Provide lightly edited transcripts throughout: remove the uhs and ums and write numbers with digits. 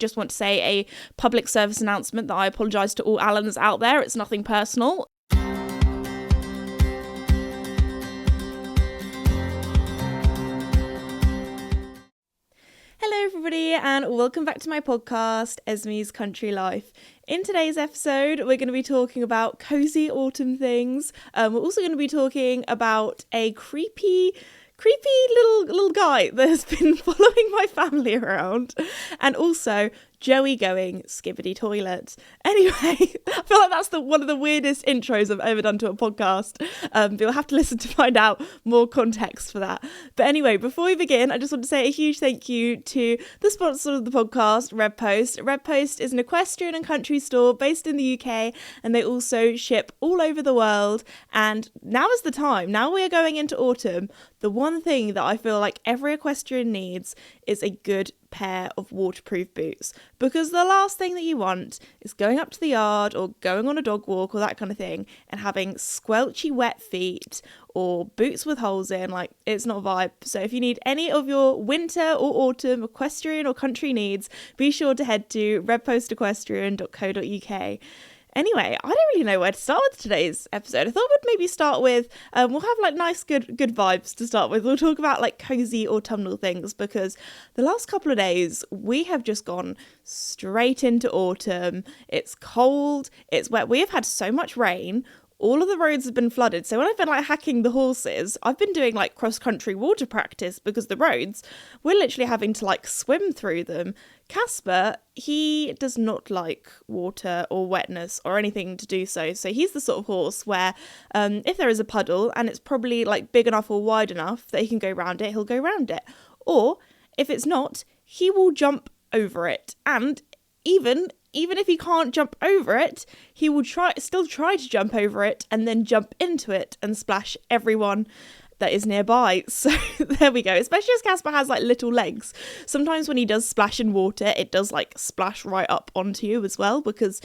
just want to say a public service announcement that I apologise to all Allens out there. It's nothing personal. Hello everybody and welcome back to my podcast, Esme's Country Life. In today's episode, we're going to be talking about cosy autumn things. We're also going to be talking about a creepy little guy that has been following my family around, and also Joey going Skibbity Toilet. Anyway, I feel like that's one of the weirdest intros I've ever done to a podcast, but you'll have to listen to find out more context for that. But anyway, before we begin, I just want to say a huge thank you to the sponsor of the podcast, Red Post. Red Post is an equestrian and country store based in the UK, and they also ship all over the world. And now is the time. Now we are going into autumn. The one thing that I feel like every equestrian needs is a good pair of waterproof boots, because the last thing that you want is going up to the yard or going on a dog walk or that kind of thing and having squelchy wet feet or boots with holes in. Like, it's not a vibe. So if you need any of your winter or autumn equestrian or country needs, be sure to head to redpostequestrian.co.uk. Anyway, I don't really know where to start with today's episode. I thought we'd maybe start with, we'll have like nice, good vibes to start with. We'll talk about like cozy autumnal things, because the last couple of days we have just gone straight into autumn. It's cold, it's wet. We have had so much rain. All of the roads have been flooded. So when I've been like hacking the horses, I've been doing like cross-country water practice, because the roads, we're literally having to like swim through them. Casper, he does not like water or wetness or anything to do so. So he's the sort of horse where if there is a puddle and it's probably like big enough or wide enough that he can go round it, he'll go round it. Or if it's not, he will jump over it. And even if he can't jump over it, he will still try to jump over it and then jump into it and splash everyone that is nearby. So there we go. Especially as Casper has like little legs. Sometimes when he does splash in water, it does like splash right up onto you as well, because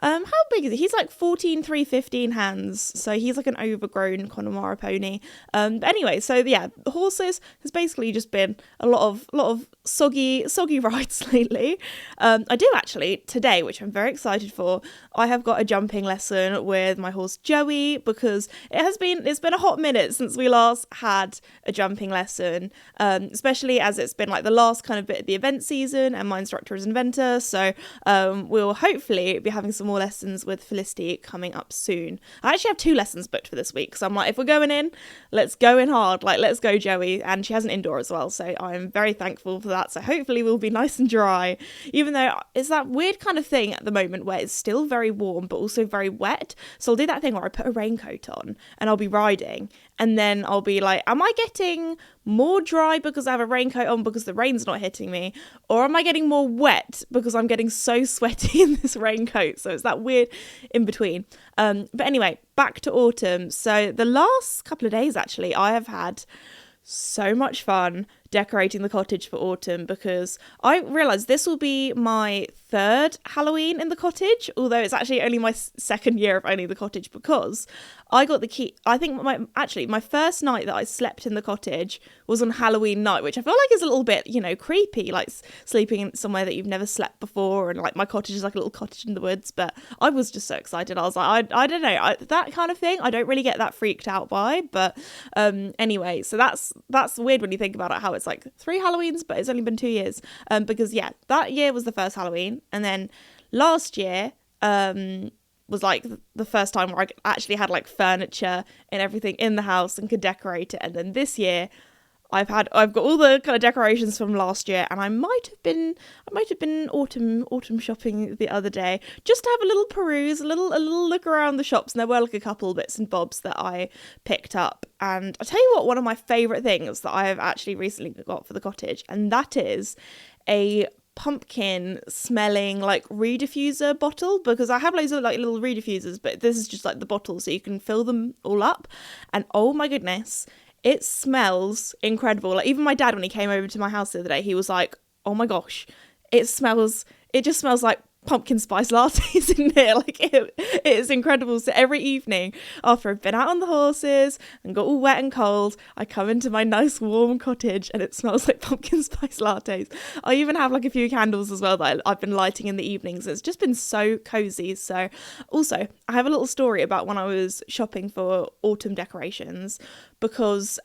how big is he? He's like 14, 15 hands. So he's like an overgrown Connemara pony. But anyway, so yeah, the horses has basically just been a lot of soggy rides lately. I do actually today, which I'm very excited for. I have got a jumping lesson with my horse Joey, because it's been a hot minute since we last had a jumping lesson, especially as it's been like the last kind of bit of the event season, and my instructor is an eventer. So we'll hopefully be having some more lessons with Felicity coming up soon. I actually have 2 lessons booked for this week, so I'm like, if we're going in, let's go in hard. Like, let's go, Joey. And she has an indoor as well, so I'm very thankful for that. So hopefully we'll be nice and dry, even though it's that weird kind of thing at the moment where it's still very warm but also very wet. So I'll do that thing where I put a raincoat on and I'll be riding, and then I'll be like, am I getting more dry because I have a raincoat on because the rain's not hitting me, or am I getting more wet because I'm getting so sweaty in this raincoat? So it's that weird in between. But anyway, back to autumn. So the last couple of days, actually, I have had so much fun decorating the cottage for autumn, because I realised this will be my 3rd Halloween in the cottage, although it's actually only my 2nd year of owning the cottage, because I got the key. I think my first night that I slept in the cottage was on Halloween night, which I feel like is a little bit, creepy, like sleeping somewhere that you've never slept before, and like my cottage is like a little cottage in the woods. But I was just so excited. I was like, I don't know, that kind of thing, I don't really get that freaked out by. But anyway, so that's weird when you think about it, how it's like 3 Halloweens, but it's only been 2 years. Because yeah, that year was the first Halloween, and then last year was like the first time where I actually had like furniture and everything in the house and could decorate it. And then this year I've got all the kind of decorations from last year, and I might have been autumn shopping the other day just to have a little peruse, a little look around the shops, and there were like a couple bits and bobs that I picked up. And I'll tell you what, one of my favourite things that I have actually recently got for the cottage, and that is a pumpkin smelling like rediffuser bottle, because I have loads of like little redifusers, but this is just like the bottle, so you can fill them all up. And oh my goodness, it smells incredible. Like, even my dad, when he came over to my house the other day, he was like, oh my gosh, it just smells like pumpkin spice lattes in here. Like it is incredible. So every evening after I've been out on the horses and got all wet and cold, I come into my nice warm cottage and it smells like pumpkin spice lattes. I even have like a few candles as well that I've been lighting in the evenings. It's just been so cozy. So also I have a little story about when I was shopping for autumn decorations, because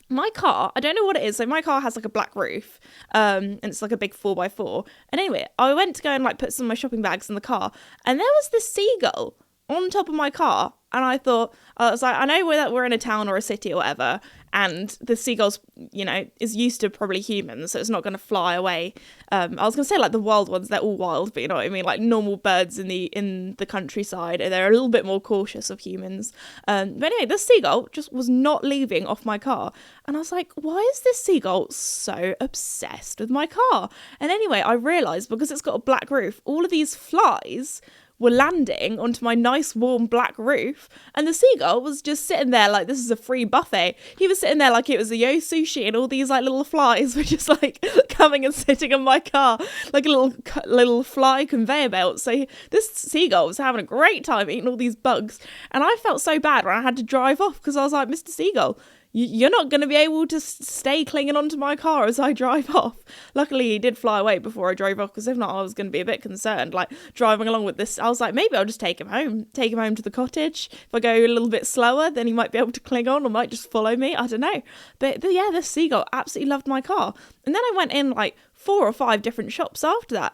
my car, I don't know what it is. So my car has like a black roof, and it's like a big 4x4. And anyway, I went to go and like put some of my shopping bags in the car, and there was this seagull on top of my car. And I thought, I was like, I know that we're in a town or a city or whatever, and the seagull's, you know, is used to probably humans, so it's not going to fly away. I was going to say like the wild ones, they're all wild, but you know what I mean, like normal birds in the countryside, they're a little bit more cautious of humans. But anyway, this seagull just was not leaving off my car, and I was like, why is this seagull so obsessed with my car? And anyway, I realised because it's got a black roof, all of these flies were landing onto my nice warm black roof, and the seagull was just sitting there like this is a free buffet. He was sitting there like it was a yo sushi, and all these like little flies were just like coming and sitting on my car like a little fly conveyor belt. So this seagull was having a great time eating all these bugs, and I felt so bad when I had to drive off because I was like, Mr. Seagull, you're not going to be able to stay clinging onto my car as I drive off. Luckily, he did fly away before I drove off, because if not, I was going to be a bit concerned. Like, driving along with this, I was like, maybe I'll just take him home to the cottage. If I go a little bit slower, then he might be able to cling on or might just follow me. I don't know. But yeah, this seagull absolutely loved my car. And then I went in like 4 or 5 different shops after that,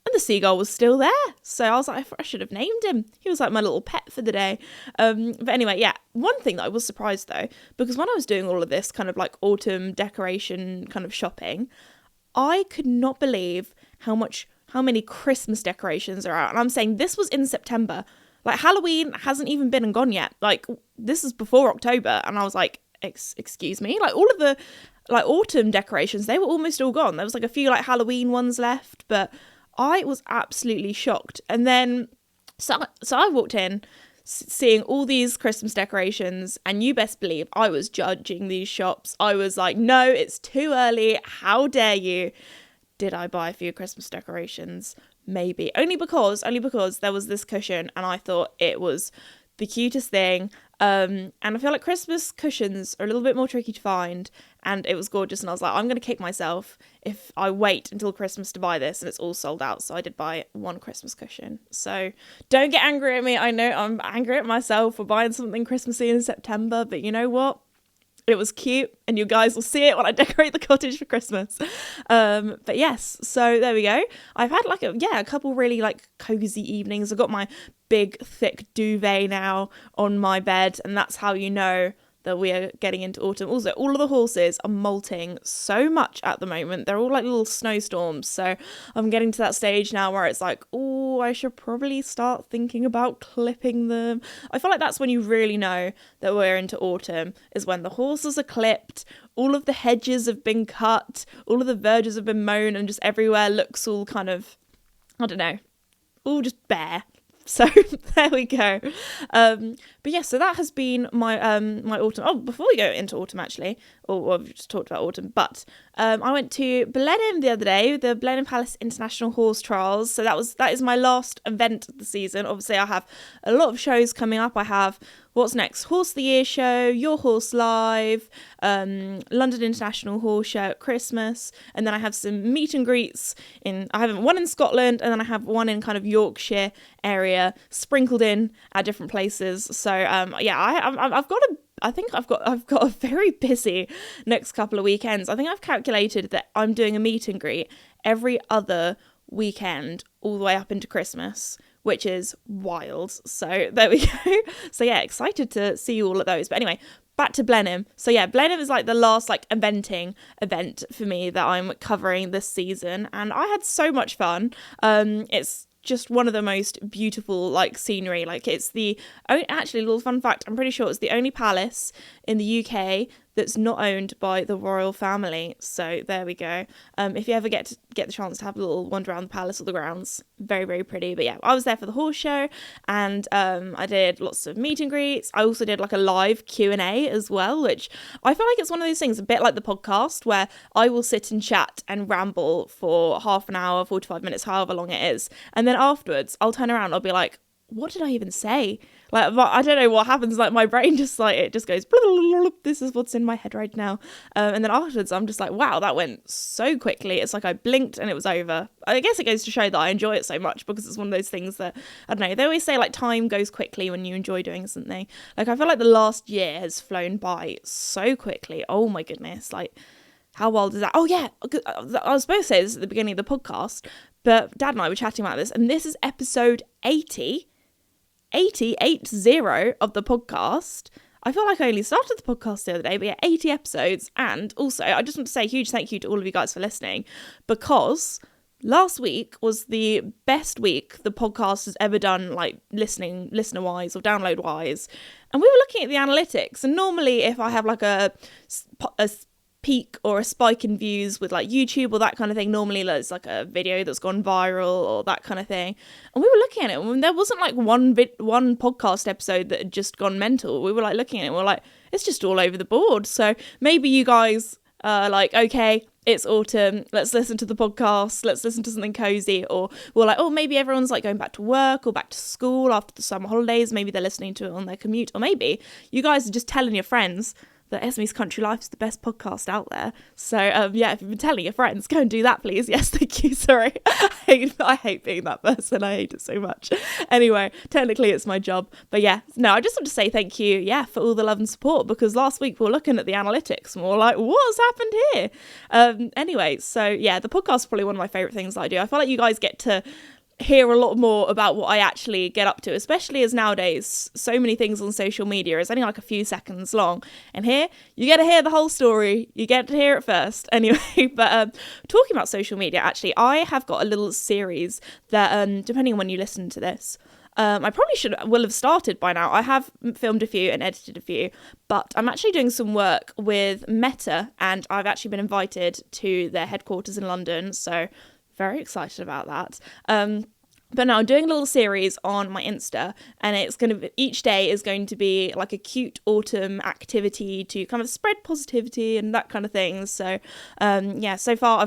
and the seagull was still there. So I was like, I should have named him. He was like my little pet for the day. But anyway, yeah. One thing that I was surprised though, because when I was doing all of this kind of like autumn decoration kind of shopping, I could not believe how many Christmas decorations are out. And I'm saying this was in September. Like Halloween hasn't even been and gone yet. Like this is before October. And I was like, excuse me? Like all of the like autumn decorations, they were almost all gone. There was like a few like Halloween ones left, but I was absolutely shocked. And then, so I walked in, seeing all these Christmas decorations, and you best believe I was judging these shops. I was like, no, it's too early. How dare you? Did I buy a few Christmas decorations? Maybe. Only because there was this cushion, and I thought it was the cutest thing. And I feel like Christmas cushions are a little bit more tricky to find, and it was gorgeous, and I was like, I'm going to kick myself if I wait until Christmas to buy this, and it's all sold out. So I did buy one Christmas cushion. So don't get angry at me. I know I'm angry at myself for buying something Christmassy in September, but you know what? It was cute, and you guys will see it when I decorate the cottage for Christmas. But yes, so there we go. I've had like a couple really like cozy evenings. I've got my big thick duvet now on my bed, and that's how you know that we are getting into autumn. Also, all of the horses are molting so much at the moment. They're all like little snowstorms. So I'm getting to that stage now where it's like, oh, I should probably start thinking about clipping them. I feel like that's when you really know that we're into autumn, is when the horses are clipped, all of the hedges have been cut, all of the verges have been mown, and just everywhere looks all kind of, I don't know, all just bare. So there we go. But yeah, so that has been my my autumn. Oh, before we go into autumn, actually, or I've just talked about autumn, but I went to BLENHEIM the other day, the Blenheim Palace International Horse Trials. So that is my last event of the season. Obviously, I have a lot of shows coming up. I have what's next? Horse of the Year show, Your Horse Live, London International Horse Show at Christmas, and then I have some meet and greets I have one in Scotland, and then I have one in kind of Yorkshire area sprinkled in at different places. So I've got a very busy next couple of weekends. I think I've calculated that I'm doing a meet and greet every other weekend all the way up into Christmas, which is wild. So there we go. So yeah, excited to see all of those. But anyway, back to BLENHEIM. So yeah, BLENHEIM is like the last like eventing event for me that I'm covering this season, and I had so much fun. It's just one of the most beautiful like scenery. Like it's actually, a little fun fact, I'm pretty sure it's the only palace in the UK that's not owned by the royal family. So there we go. If you ever get the chance to have a little wander around the palace or the grounds, very, very pretty. But yeah, I was there for the horse show, and I did lots of meet and greets. I also did like a live Q&A as well, which I feel like it's one of those things, a bit like the podcast, where I will sit and chat and ramble for half an hour, 45 minutes, however long it is. And then afterwards, I'll turn around, I'll be like, what did I even say? Like, I don't know what happens. Like, my brain just like, it just goes, blah, blah, blah, blah. This is what's in my head right now. And then afterwards, I'm just like, wow, that went so quickly. It's like I blinked and it was over. I guess it goes to show that I enjoy it so much, because it's one of those things that, I don't know, they always say like time goes quickly when you enjoy doing something. Like, I feel like the last year has flown by so quickly. Oh my goodness. Like, how wild is that? Oh yeah, I was supposed to say this at the beginning of the podcast, but Dad and I were chatting about this, and this is episode 80 of the podcast. I feel like I only started the podcast the other day, but yeah, 80 episodes. And also, I just want to say a huge thank you to all of you guys for listening, because last week was the best week the podcast has ever done, like listener-wise or download-wise. And we were looking at the analytics, and normally if I have like a peak or a spike in views with like YouTube or that kind of thing, normally there's like a video that's gone viral or that kind of thing. And we were looking at it, and there wasn't like one podcast episode that had just gone mental. We were like looking at it and we're like, it's just all over the board. So maybe you guys are like, okay, it's autumn, let's listen to the podcast, let's listen to something cozy. Or we're like, oh, maybe everyone's like going back to work or back to school after the summer holidays, maybe they're listening to it on their commute. Or maybe you guys are just telling your friends that Esme's Country Life is the best podcast out there. So yeah, if you've been telling your friends, go and do that, please. Yes, thank you. Sorry, I hate being that person. I hate it so much. Anyway, technically it's my job, but yeah, no, I just want to say thank you, yeah, for all the love and support, because last week we were looking at the analytics and we were like, what's happened here? Anyway, so yeah, the podcast is probably one of my favorite things that I do. I feel like you guys get to hear a lot more about what I actually get up to, especially as nowadays so many things on social media is only like a few seconds long, and here you get to hear the whole story, you get to hear it first. Anyway, but talking about social media, actually I have got a little series that depending on when you listen to this, I probably will have started by now. I have filmed a few and edited a few, but I'm actually doing some work with Meta, and I've actually been invited to their headquarters in London, so very excited about that. But now I'm doing a little series on my Insta, and it's going to be, each day is going to be like a cute autumn activity to kind of spread positivity and that kind of thing. So yeah, so far I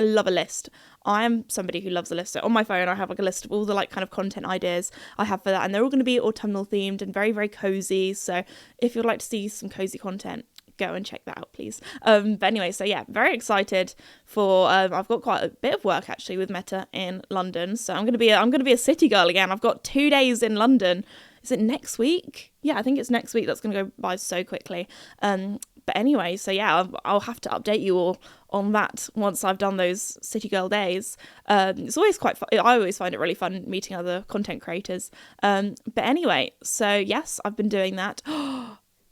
love a list. I am somebody who loves a list. So on my phone I have like a list of all the like kind of content ideas I have for that, and they're all going to be autumnal themed and very, very cozy. So if you'd like to see some cozy content, go and check that out, please. But anyway, so yeah, very excited for I've got quite a bit of work actually with Meta in London, so I'm gonna be a city girl again. I've got 2 days in London. Is it next week? Yeah, I think it's next week. That's gonna go by so quickly. But anyway, so yeah, I'll have to update you all on that once I've done those city girl days. It's always quite fun. I always find it really fun meeting other content creators. But anyway, so yes, I've been doing that.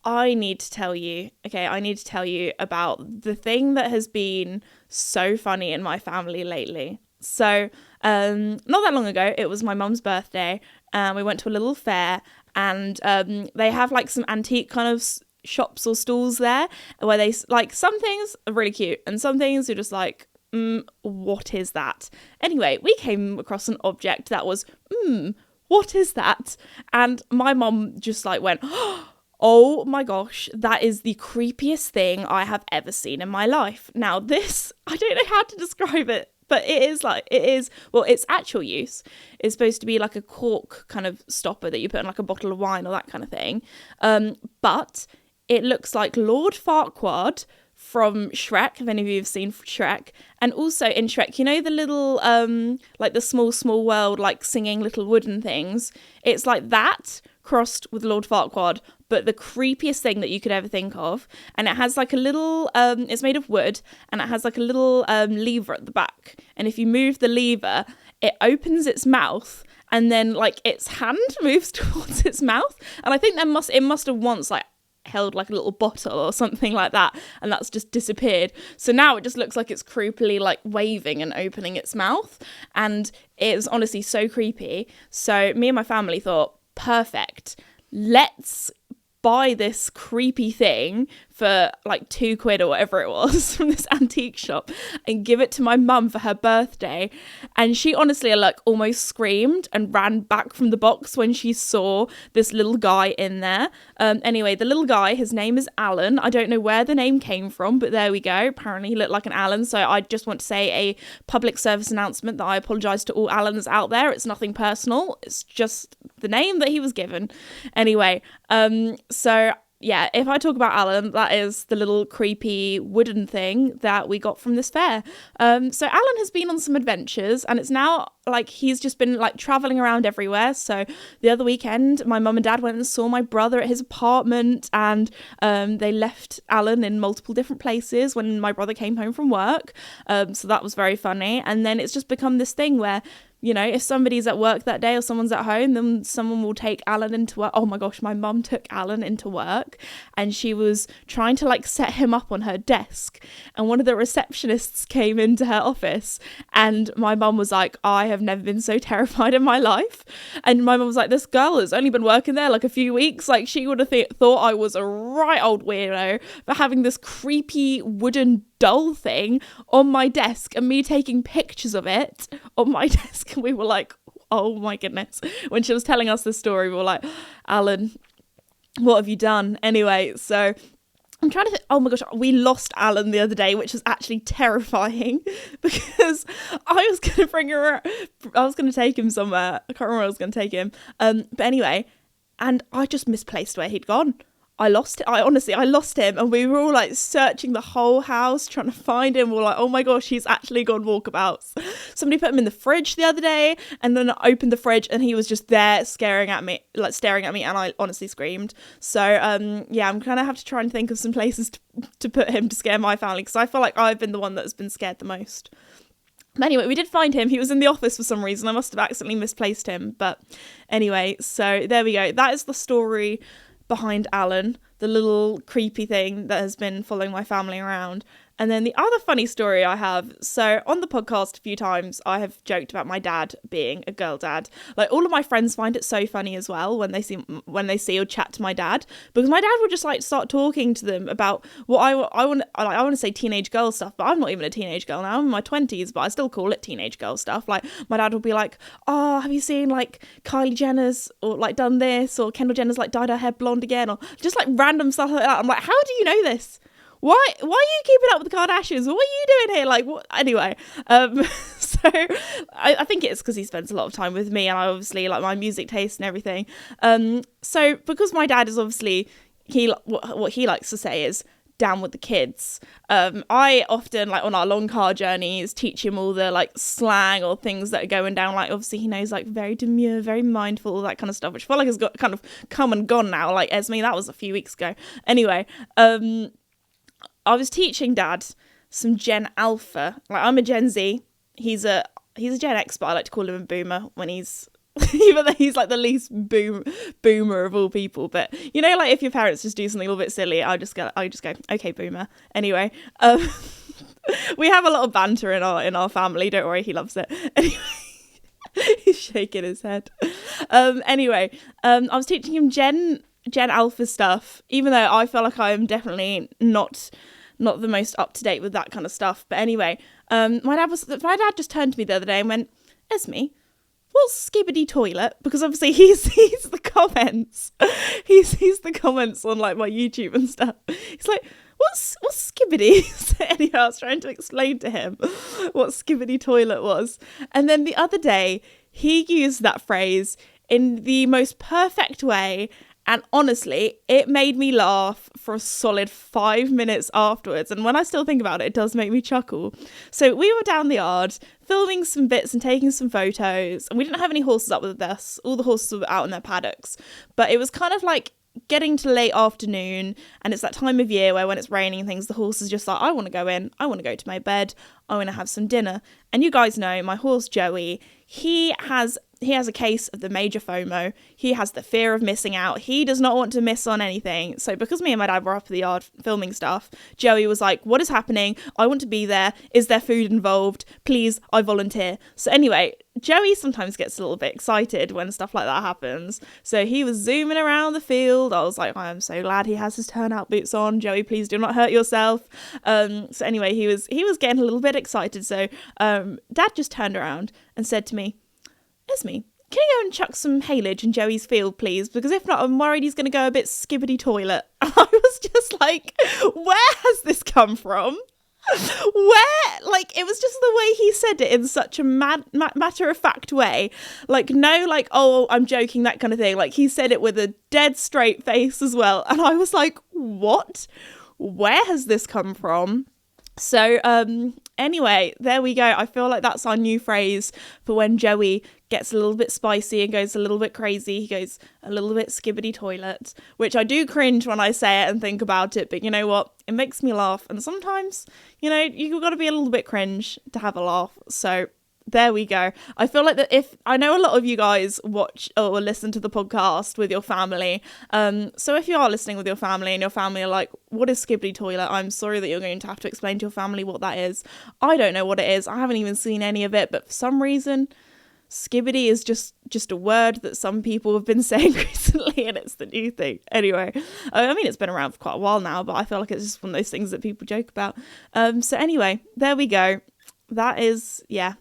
I need to tell you about the thing that has been so funny in my family lately. So, not that long ago, it was my mum's birthday, and we went to a little fair, and they have like some antique kind of shops or stalls there, where they, like, some things are really cute, and some things are just like, what is that? Anyway, we came across an object that was, what is that? And my mum just like went, oh my gosh, that is the creepiest thing I have ever seen in my life. Now this, I don't know how to describe it, but its actual use is supposed to be like a cork kind of stopper that you put in like a bottle of wine or that kind of thing. But it looks like Lord Farquaad from Shrek, if any of you have seen Shrek. And also in Shrek, you know the little, like the small world, like singing little wooden things? It's like that crossed with Lord Farquaad, but the creepiest thing that you could ever think of. And it has like a little, it's made of wood, and it has like a little lever at the back. And if you move the lever, it opens its mouth, and then like its hand moves towards its mouth. And I think it must have once like held like a little bottle or something like that, and that's just disappeared. So now it just looks like it's creepily like waving and opening its mouth, and it's honestly so creepy. So me and my family thought, perfect, let's buy this creepy thing for like £2 or whatever it was from this antique shop and give it to my mum for her birthday. And she honestly like almost screamed and ran back from the box when she saw this little guy in there. Anyway, the little guy, his name is Alan. I don't know where the name came from, but there we go. Apparently he looked like an Alan. So I just want to say a public service announcement that I apologise to all Alans out there. It's nothing personal. It's just the name that he was given. Anyway, so yeah, if I talk about Alan, that is the little creepy wooden thing that we got from this fair. So Alan has been on some adventures, and it's now like he's just been like traveling around everywhere. So the other weekend, my mum and dad went and saw my brother at his apartment, and they left Alan in multiple different places when my brother came home from work. So that was very funny. And then it's just become this thing where, you know, if somebody's at work that day or someone's at home, then someone will take Alan into work. Oh my gosh, my mum took Alan into work and she was trying to like set him up on her desk. And one of the receptionists came into her office and my mum was like, I have never been so terrified in my life. And my mum was like, this girl has only been working there like a few weeks. Like she would have thought I was a right old weirdo for having this creepy wooden doll thing on my desk and me taking pictures of it on my desk. And we were like, oh my goodness. When she was telling us this story, we were like, Alan, what have you done? Anyway, so I'm trying to think. Oh my gosh, we lost Alan the other day, which was actually terrifying because I was going to take him somewhere. I can't remember where I was going to take him. But anyway, and I just misplaced where he'd gone. I lost him, and we were all like searching the whole house trying to find him. We were like, oh my gosh, he's actually gone walkabouts. Somebody put him in the fridge the other day, and then I opened the fridge and he was just there staring at me, and I honestly screamed. So yeah, I'm gonna have to try and think of some places to put him to scare my family, because I feel like I've been the one that's been scared the most. Anyway, we did find him. He was in the office for some reason. I must have accidentally misplaced him. But anyway, so there we go. That is the story behind Alan, the little creepy thing that has been following my family around. And then the other funny story I have, so on the podcast a few times I have joked about my dad being a girl dad. Like all of my friends find it so funny as well when they see or chat to my dad, because my dad will just like start talking to them about what I want to say teenage girl stuff, but I'm not even a teenage girl now. I'm in my 20s, but I still call it teenage girl stuff. Like my dad will be like, oh, have you seen like Kylie Jenner's or like done this, or Kendall Jenner's like dyed her hair blonde again, or just like random stuff like that. I'm like, how do you know this? Why are you keeping up with the Kardashians? What are you doing here? Like, what? Anyway, so I think it's because he spends a lot of time with me, and I obviously like my music taste and everything. So because my dad is obviously, what he likes to say is down with the kids. I often, like on our long car journeys, teach him all the like slang or things that are going down. Like obviously he knows like very demure, very mindful, all that kind of stuff, which I feel like has got kind of come and gone now. Like Esme, that was a few weeks ago. Anyway, I was teaching Dad some Gen Alpha. Like I'm a Gen Z. He's a Gen X, but I like to call him a boomer when he's even though he's like the least boomer of all people. But you know, like if your parents just do something a little bit silly, I just go, okay, boomer. Anyway, we have a lot of banter in our family. Don't worry, he loves it. Anyway. He's shaking his head. Anyway, I was teaching him Gen Alpha stuff, even though I feel like I am definitely not the most up to date with that kind of stuff. But anyway, my dad just turned to me the other day and went, Esme, what's Skibbity Toilet? Because obviously he sees the comments. He sees the comments on like my YouTube and stuff. He's like, what's Skibbity? So anyway, I was trying to explain to him what Skibbity Toilet was. And then the other day, he used that phrase in the most perfect way. And honestly, it made me laugh for a solid 5 minutes afterwards. And when I still think about it, it does make me chuckle. So we were down the yard filming some bits and taking some photos. And we didn't have any horses up with us. All the horses were out in their paddocks. But it was kind of like getting to late afternoon. And it's that time of year where when it's raining and things, the horse is just like, I want to go in. I want to go to my bed. I want to have some dinner. And you guys know my horse, Joey, he has he has a case of the major FOMO. He has the fear of missing out. He does not want to miss on anything. So because me and my dad were up at the yard filming stuff, Joey was like, what is happening? I want to be there. Is there food involved? Please, I volunteer. So anyway, Joey sometimes gets a little bit excited when stuff like that happens. So he was zooming around the field. I was like, I am so glad he has his turnout boots on. Joey, please do not hurt yourself. So anyway, he was getting a little bit excited. So Dad just turned around and said to me, Esme, can you go and chuck some haylage in Joey's field, please? Because if not, I'm worried he's going to go a bit skibbity toilet. I was just like, where has this come from? Where? Like, it was just the way he said it in such a matter-of-fact way. Like, no, like, oh, I'm joking, that kind of thing. Like, he said it with a dead straight face as well. And I was like, what? Where has this come from? So, anyway, there we go. I feel like that's our new phrase for when Joey gets a little bit spicy and goes a little bit crazy. He goes a little bit skibbity toilet, which I do cringe when I say it and think about it. But you know what? It makes me laugh. And sometimes, you know, you've got to be a little bit cringe to have a laugh. So there we go. I feel like that if I know a lot of you guys watch or listen to the podcast with your family. So if you are listening with your family and your family are like, what is Skibbity Toilet? I'm sorry that you're going to have to explain to your family what that is. I don't know what it is. I haven't even seen any of it. But for some reason, Skibbity is just a word that some people have been saying recently, and it's the new thing. Anyway, I mean, it's been around for quite a while now, but I feel like it's just one of those things that people joke about. So anyway, there we go. That is, yeah,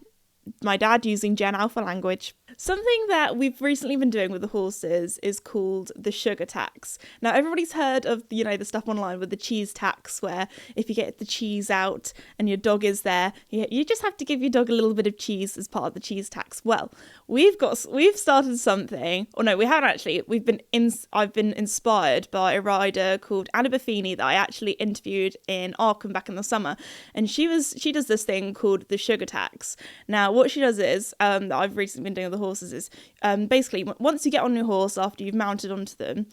my dad using Gen Alpha language. Something that we've recently been doing with the horses is called the sugar tax. Now, everybody's heard of, you know, the stuff online with the cheese tax, where if you get the cheese out and your dog is there, you just have to give your dog a little bit of cheese as part of the cheese tax. Well, we've started something, or no, we haven't actually. I've been inspired by a rider called Anna Buffini that I actually interviewed in Arkham back in the summer, and she does this thing called the sugar tax. Now, what she does is that I've recently been doing with the horses is basically once you get on your horse after you've mounted onto them,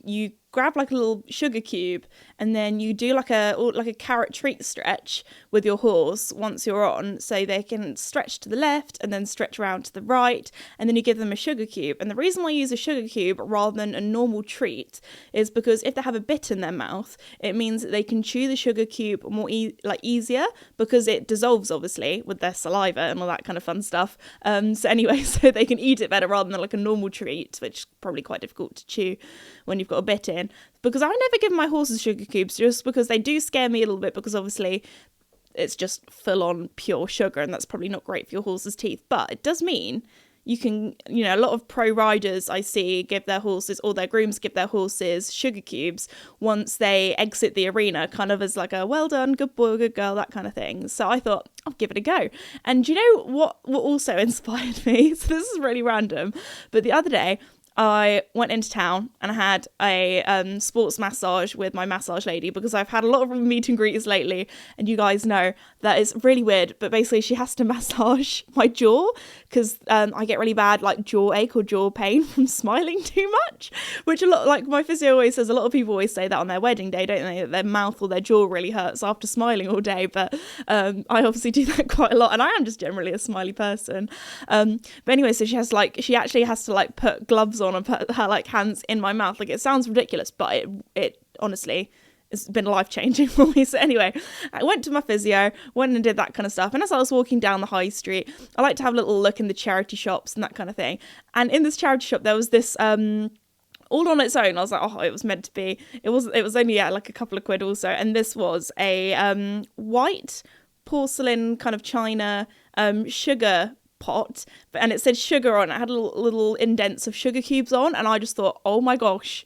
you grab like a little sugar cube and then you do like a carrot treat stretch with your horse once you're on, so they can stretch to the left and then stretch around to the right, and then you give them a sugar cube. And the reason why I use a sugar cube rather than a normal treat is because if they have a bit in their mouth, it means that they can chew the sugar cube more easier, because it dissolves obviously with their saliva and all that kind of fun stuff. So anyway, so they can eat it better rather than like a normal treat, which is probably quite difficult to chew when you've got a bit in. Because I never give my horses sugar cubes, just because they do scare me a little bit, because obviously it's just full on pure sugar and that's probably not great for your horse's teeth. But it does mean you can, you know, a lot of pro riders I see give their horses, or their grooms give their horses sugar cubes once they exit the arena, kind of as like a well done, good boy, good girl, that kind of thing. So I thought I'll give it a go. And you know what also inspired me? So this is really random, but the other day I went into town and I had a sports massage with my massage lady, because I've had a lot of meet and greets lately, and you guys know that it's really weird, but basically she has to massage my jaw, because I get really bad like jaw ache or jaw pain from smiling too much, which a lot, like my physio always says, a lot of people always say that on their wedding day, don't they, that their mouth or their jaw really hurts after smiling all day. But I obviously do that quite a lot, and I am just generally a smiley person. But anyway, so she actually has to like put gloves on and put her like hands in my mouth. Like, it sounds ridiculous, but it honestly, it's been life-changing for me. So anyway, I went to my physio, went and did that kind of stuff. And as I was walking down the high street, I like to have a little look in the charity shops and that kind of thing. And in this charity shop, there was this all on its own. I was like, oh, it was meant to be. It was only like a couple of quid also. And this was a white porcelain kind of china sugar pot, and it said sugar on it. It had little indents of sugar cubes on, and I just thought, oh my gosh,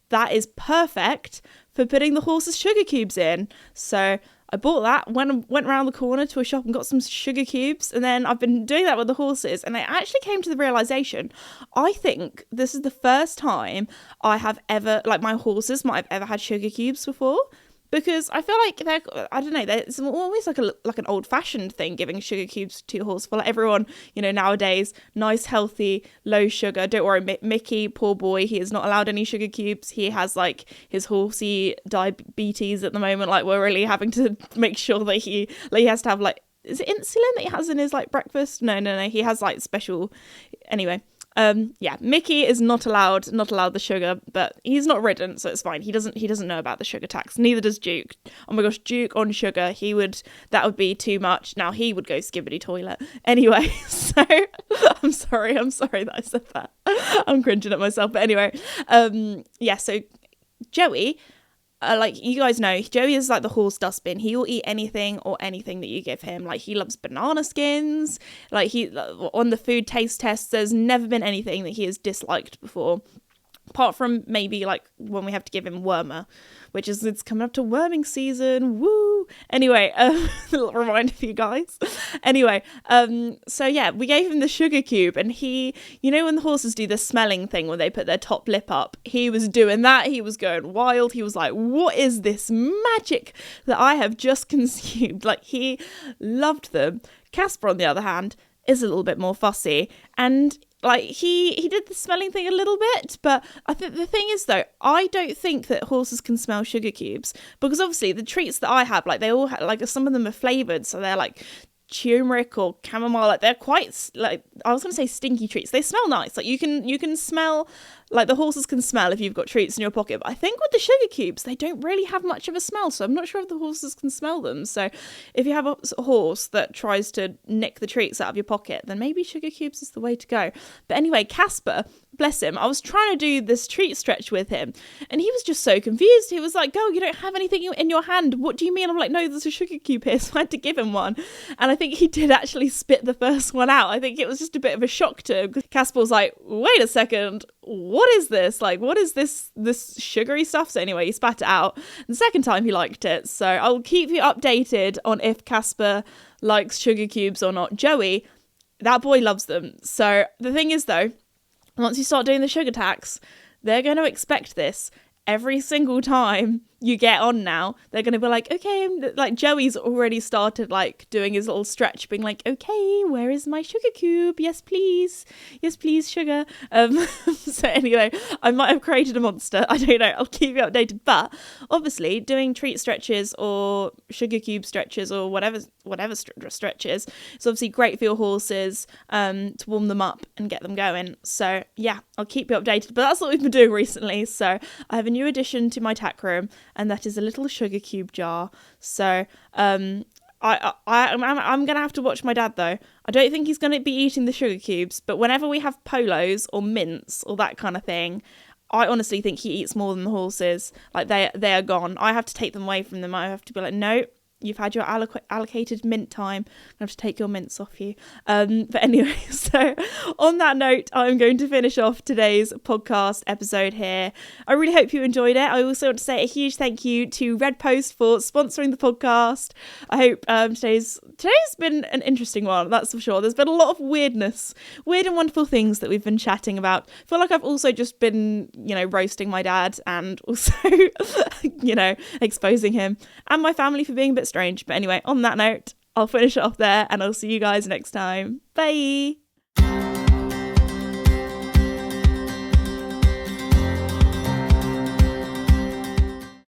that is perfect for putting the horse's sugar cubes in. So I bought that, went around the corner to a shop and got some sugar cubes, and then I've been doing that with the horses, and I actually came to the realization, I think this is the first time I have ever, like, my horses might have ever had sugar cubes before. Because I feel like I don't know, it's always like an old-fashioned thing, giving sugar cubes to your horse. For like everyone, you know, nowadays, nice, healthy, low sugar. Don't worry, Mickey, poor boy, he is not allowed any sugar cubes. He has like his horsey diabetes at the moment. Like, we're really having to make sure that he has to have like is it insulin that he has in his like breakfast? No, he has like special, anyway. Yeah, Mickey is not allowed the sugar, but he's not ridden, so it's fine. He doesn't know about the sugar tax. Neither does Duke. Oh my gosh, Duke on sugar, that would be too much. Now he would go Skibbity Toilet. Anyway, so I'm sorry that I said that. I'm cringing at myself, but anyway, yeah, so Joey, like you guys know, Joey is like the horse dustbin. He will eat anything that you give him. Like he loves banana skins. Like on the food taste tests, there's never been anything that he has disliked before, apart from maybe like when we have to give him wormer, which is, it's coming up to worming season. Woo! Anyway, little reminder for you guys. Anyway, so yeah, we gave him the sugar cube, and he, you know, when the horses do the smelling thing where they put their top lip up, he was doing that. He was going wild. He was like, what is this magic that I have just consumed? Like, he loved them. Casper, on the other hand, is a little bit more fussy, and like he did the smelling thing a little bit, but I think the thing is though, I don't think that horses can smell sugar cubes, because obviously the treats that I have, like they all have, like some of them are flavored, so they're like turmeric or chamomile, like they're quite, like I was gonna say stinky treats. They smell nice, like you can smell, like the horses can smell if you've got treats in your pocket, but I think with the sugar cubes they don't really have much of a smell, so I'm not sure if the horses can smell them. So if you have a horse that tries to nick the treats out of your pocket, then maybe sugar cubes is the way to go. But anyway, Casper, bless him, I was trying to do this treat stretch with him, and he was just so confused. He was like, girl, you don't have anything in your hand, what do you mean? I'm like, no, there's a sugar cube here. So I had to give him one, and I think he did actually spit the first one out. I think it was just a bit of a shock to him, because Casper was like, wait a second, what is this? Like, what is this sugary stuff? So anyway, he spat it out. The second time he liked it. So I'll keep you updated on if Casper likes sugar cubes or not. Joey, that boy loves them. So the thing is though, once you start doing the sugar tax, they're going to expect this every single time you get on now. They're going to be like, okay, like Joey's already started like doing his little stretch, being like, okay, where is my sugar cube? Yes, please, sugar. So anyway, I might have created a monster. I don't know. I'll keep you updated. But obviously, doing treat stretches or sugar cube stretches or whatever stretches, it's obviously great for your horses to warm them up and get them going. So yeah, I'll keep you updated. But that's what we've been doing recently. So I have a new addition to my tack room, and that is a little sugar cube jar. So I'm gonna have to watch my dad though. I don't think he's gonna be eating the sugar cubes, but whenever we have polos or mints or that kind of thing, I honestly think he eats more than the horses. Like they are gone. I have to take them away from them. I have to be like, no, you've had your allocated mint time. I have to take your mints off you. But anyway, so on that note, I'm going to finish off today's podcast episode here. I really hope you enjoyed it. I also want to say a huge thank you to Red Post for sponsoring the podcast. I hope today's been an interesting one, that's for sure. There's been a lot of weird and wonderful things that we've been chatting about. I feel like I've also just been, roasting my dad, and also, exposing him and my family for being a bit strange. But anyway, on that note, I'll finish it off there, and I'll see you guys next time. Bye.